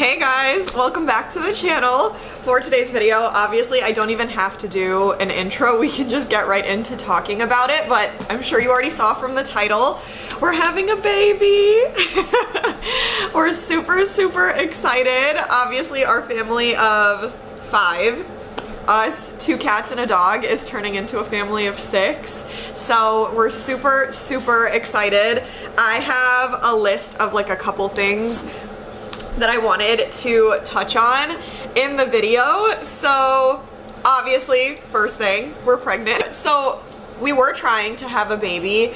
Hey guys, welcome back to the channel. For today's video, obviously I don't even have to do an intro, we can just get right into talking about it, but I'm sure you already saw from the title, we're having a baby. We're super excited. Obviously our family of 5, us, 2 cats and a dog, is turning into a family of 6. So we're super excited. I have a list of like a couple things that I wanted to touch on in the video. So obviously, first thing, we're pregnant. So we were trying to have a baby.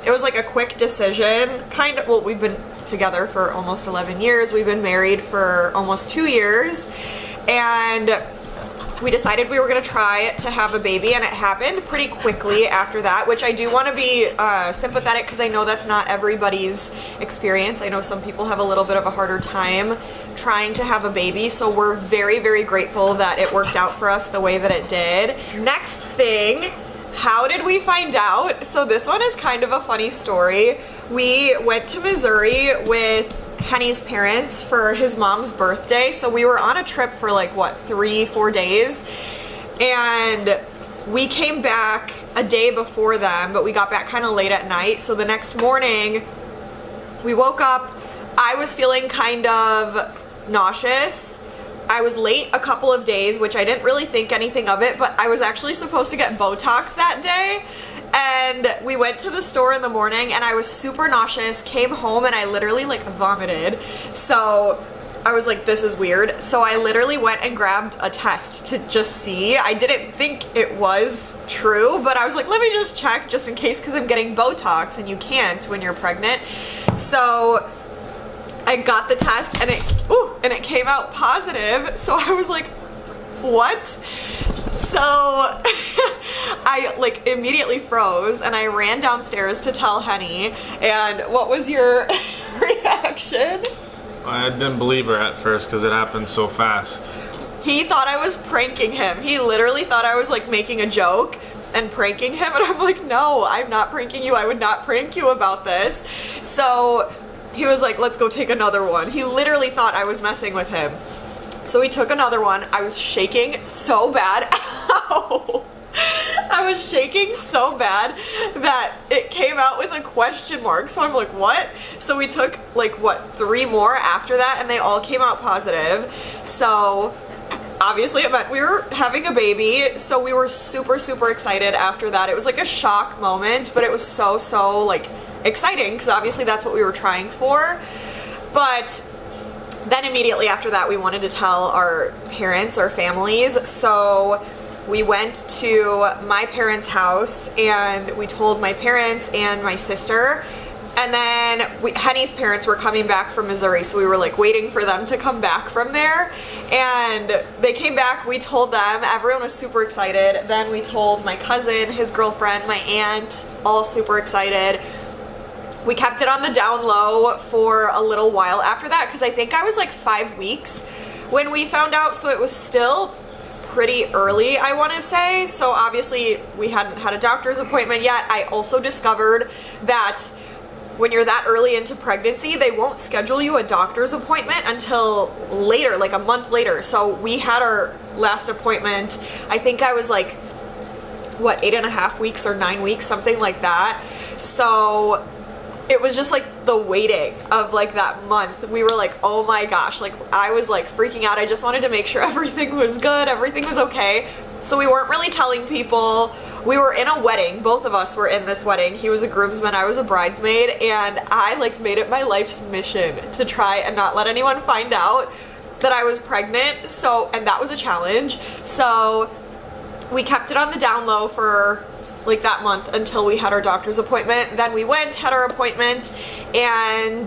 It was like a quick decision, kind of. Well, we've been together for almost 11 years. We've been married for almost 2 years. And we decided we were gonna try to have a baby, and it happened pretty quickly after that, which I do want to be sympathetic, because I know that's not everybody's experience. I know some people have a little bit of a harder time trying to have a baby, so we're very grateful that it worked out for us the way that it did. Next thing, how did we find out? So this one is kind of a funny story. We went to Missouri with Henny's parents for his mom's birthday. So we were on a trip for like, what, 3-4 days? And we came back a day before them, but we got back kind of late at night. So the next morning, we woke up, I was feeling kind of nauseous. I was late a couple of days, which I didn't really think anything of it, but I was actually supposed to get Botox that day. And we went to the store in the morning and I was super nauseous, came home and I literally like vomited. So I was like, this is weird. So I literally went and grabbed a test to just see. I didn't think it was true, but I was like, let me just check just in case, because I'm getting Botox and you can't when you're pregnant. So I got the test and it came out positive. So I was like, what? So I like immediately froze and I ran downstairs to tell Henny. And what was your reaction? I didn't believe her at first because it happened so fast. He thought I was pranking him. He literally thought I was like making a joke and pranking him, and I'm like, no, I'm not pranking you. I would not prank you about this. So he was like, let's go take another one. He literally thought I was messing with him. So we took another one. I was shaking so bad. Ow! I was shaking so bad that it came out with a question mark. So I'm like, what? So we took like, what, 3 more after that, and they all came out positive. So obviously it meant we were having a baby. So we were super excited after that. It was like a shock moment, but it was so like exciting, because obviously that's what we were trying for. But then immediately after that, we wanted to tell our parents, our families. So we went to my parents' house and we told my parents and my sister. And then Henny's parents were coming back from Missouri, so we were like waiting for them to come back from there. And they came back, we told them, everyone was super excited. Then we told my cousin, his girlfriend, my aunt, all super excited. We kept it on the down low for a little while after that, because I think I was like 5 weeks when we found out, so it was still pretty early, I want to say. So obviously we hadn't had a doctor's appointment yet. I also discovered that when you're that early into pregnancy, they won't schedule you a doctor's appointment until later, like a month later. So we had our last appointment, I think I was like, what, 8.5 weeks or 9 weeks, something like that. So it was just like the waiting of like that month. We were like, oh my gosh, like I was like freaking out. I just wanted to make sure everything was good, everything was okay. So we weren't really telling people. We were in a wedding, both of us were in this wedding. He was a groomsman, I was a bridesmaid, and I like made it my life's mission to try and not let anyone find out that I was pregnant. So, and that was a challenge. So we kept it on the down low for like that month until we had our doctor's appointment. Then we went, had our appointment, and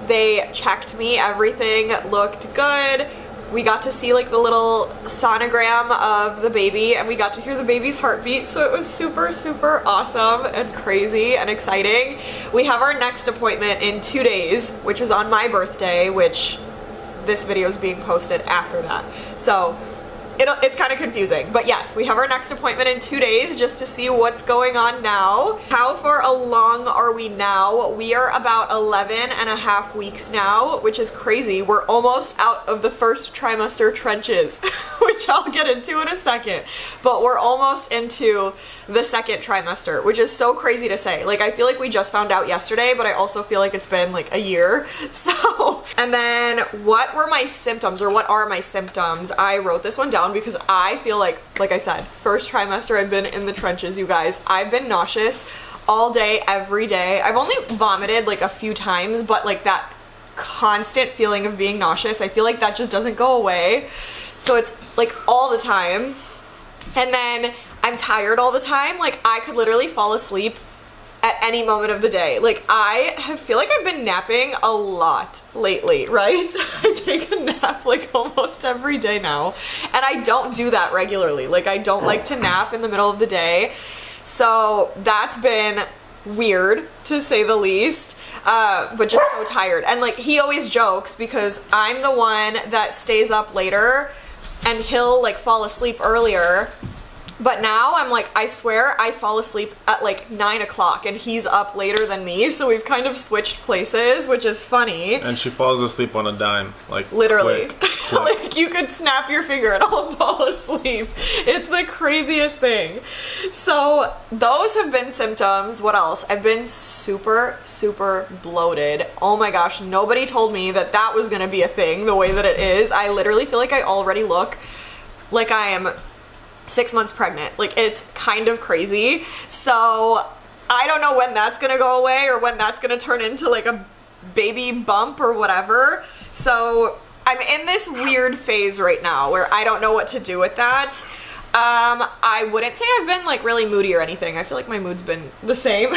they checked me. Everything looked good. We got to see like the little sonogram of the baby, and we got to hear the baby's heartbeat. So it was super awesome and crazy and exciting. We have our next appointment in 2 days, which is on my birthday, which this video is being posted after that. So it's kind of confusing. But yes, we have our next appointment in 2 days just to see what's going on now. How far along are we now? We are about 11.5 weeks now, which is crazy. We're almost out of the first trimester trenches, which I'll get into in a second. But we're almost into the second trimester, which is so crazy to say. Like, I feel like we just found out yesterday, but I also feel like it's been like a year. So, and then what were my symptoms, or what are my symptoms? I wrote this one down because I feel like I said, first trimester I've been in the trenches, you guys. I've been nauseous all day, every day. I've only vomited like a few times, but like that constant feeling of being nauseous, I feel like that just doesn't go away. So it's like all the time. And then I'm tired all the time. Like, I could literally fall asleep at any moment of the day. Like, I feel like I've been napping a lot lately, right? I take a nap like almost every day now, and I don't do that regularly. Like, I don't like to nap in the middle of the day. So that's been weird, to say the least. But just so tired. And like, he always jokes because I'm the one that stays up later and he'll like fall asleep earlier. But now I'm like, I swear I fall asleep at like 9 o'clock and he's up later than me. So we've kind of switched places, which is funny. And she falls asleep on a dime, like literally. quick. Like, you could snap your finger and I'll fall asleep. It's the craziest thing. So those have been symptoms. What else? I've been super, super bloated. Oh my gosh, nobody told me that that was gonna be a thing the way that it is. I literally feel like I already look like I am 6 months pregnant. Like, it's kind of crazy. So I don't know when that's gonna go away or when that's gonna turn into like a baby bump or whatever. So I'm in this weird phase right now where I don't know what to do with that. I wouldn't say I've been like really moody or anything. I feel like my mood's been the same,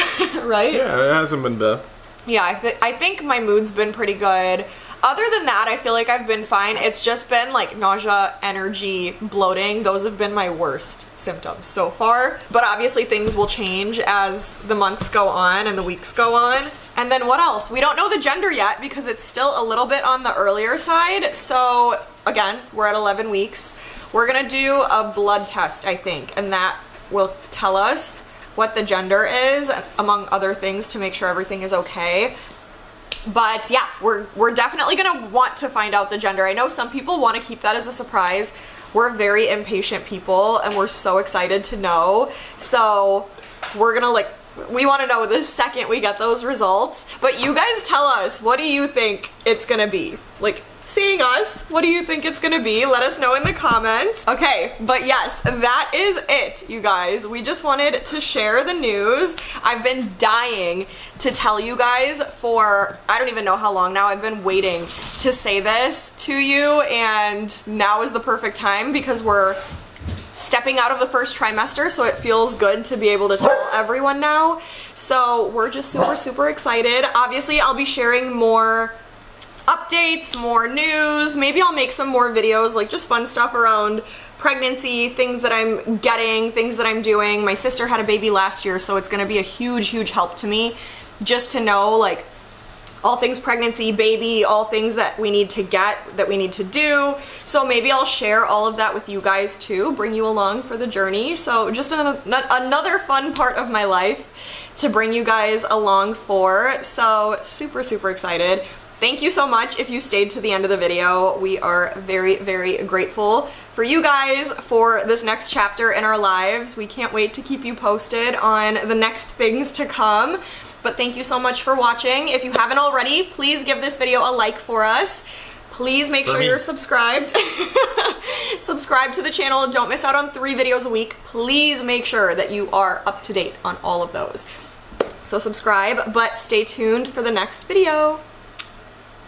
right? Yeah, it hasn't been bad. Yeah, I think my mood's been pretty good. Other than that, I feel like I've been fine. It's just been like nausea, energy, bloating. Those have been my worst symptoms so far. But obviously things will change as the months go on and the weeks go on. And then what else? We don't know the gender yet because it's still a little bit on the earlier side. So again, we're at 11 weeks. We're gonna do a blood test, I think, and that will tell us what the gender is, among other things, to make sure everything is okay. But yeah, we're definitely gonna want to find out the gender. I know some people want to keep that as a surprise. We're very impatient people and we're so excited to know. So we're gonna we want to know the second we get those results. But you guys tell us, what do you think it's gonna be? Like, seeing us, what do you think it's gonna be? Let us know in the comments. Okay, but yes, that is it, you guys. We just wanted to share the news. I've been dying to tell you guys for, I don't even know how long now. I've been waiting to say this to you, and now is the perfect time because we're stepping out of the first trimester, so it feels good to be able to tell everyone now. So we're just super, super excited. Obviously, I'll be sharing more updates, more news. Maybe I'll make some more videos, like just fun stuff around pregnancy, things that I'm getting, things that I'm doing. My sister had a baby last year, so it's gonna be a huge, huge help to me just to know like all things pregnancy, baby, all things that we need to get, that we need to do. So maybe I'll share all of that with you guys too, bring you along for the journey. So just another fun part of my life to bring you guys along for. So super, super excited. Thank you so much if you stayed to the end of the video. We are very, very grateful for you guys for this next chapter in our lives. We can't wait to keep you posted on the next things to come. But thank you so much for watching. If you haven't already, please give this video a like for us. Please make sure you're subscribed. Subscribe to the channel. Don't miss out on 3 videos a week. Please make sure that you are up to date on all of those. So subscribe, but stay tuned for the next video.